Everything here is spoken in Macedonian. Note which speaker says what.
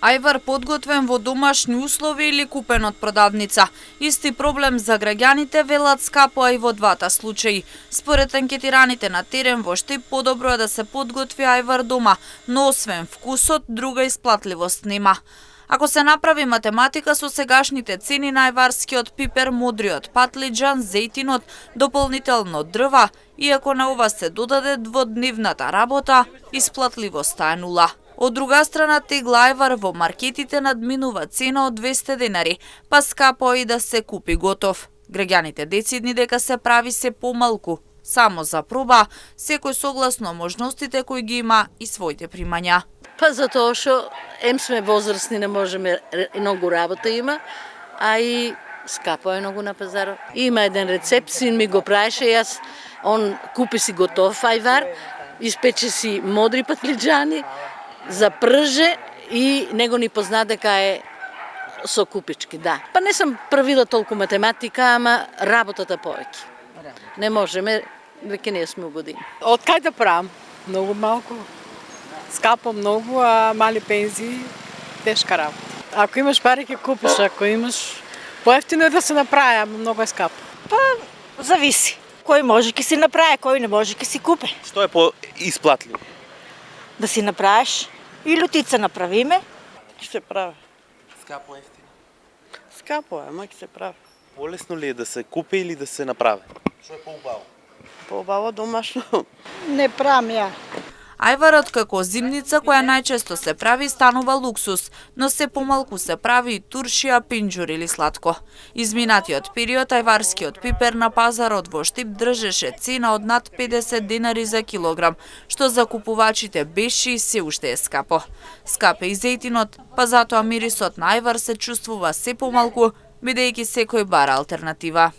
Speaker 1: Ајвар подготвен во домашни услови или купен од продавница. Исти проблем за граѓаните, велат скапо и во двата случаи. Според анкетираните на терен во Штип, подобро е да се подготви ајвар дома, но освен вкусот, друга исплатливост нема. Ако се направи математика со сегашните цени на ајварскиот пипер, мудриот патлиџан, зејтинот, дополнително дрва, и ако на ова се додаде дводневната работа, исплатливоста е нула. Од друга страна, тегла ајвар во маркетите надминува цена од 200 денари, па скапо и да се купи готов. Граѓаните децидни дека се прави се помалку, само за проба, секој согласно можностите кои ги има и своите примања.
Speaker 2: Па затоа што сме возрастни, не можеме, многу работа има, а и скапо е многу на пазарот. Има еден рецепт, син ми го правеше, јас, он купи си готов ајвар, испече си модри патлиџани, запрже и него ни позна дека е со купички, да. Па не сум правила толку математика, ама работата повеќе. Не можеме, веќе не сме години.
Speaker 3: Од кај да правам? Многу малку. Скапо многу, а мали пензии, тешка работа. Ако имаш пари ќе купиш, ако имаш поевтино е да се направи, ама многу е скапо.
Speaker 4: Па зависи. Кој може ќе си направи, кој не може ќе си купи.
Speaker 5: Што е поисплатливо?
Speaker 4: Да си направиш и лутица направиме.
Speaker 3: Ќе се прави.
Speaker 5: Скапо ефтино.
Speaker 3: Скапо е, ама ќе се прави.
Speaker 5: Полесно ли е да се купи или да се направи? Што е поубаво?
Speaker 3: Поубаво домашно.
Speaker 4: Не правам ја.
Speaker 1: Ајварот како зимница која најчесто се прави станува луксус, но се помалку се прави и туршија, пинџур или сладко. Изминатиот период ајварскиот пипер на пазарот во Штип држеше цена од над 50 денари за килограм, што за купувачите беше и се уште е скапо. Скап е и зејтинот, па затоа мирисот на ајвар се чувствува се помалку, бидејќи секој бара алтернатива.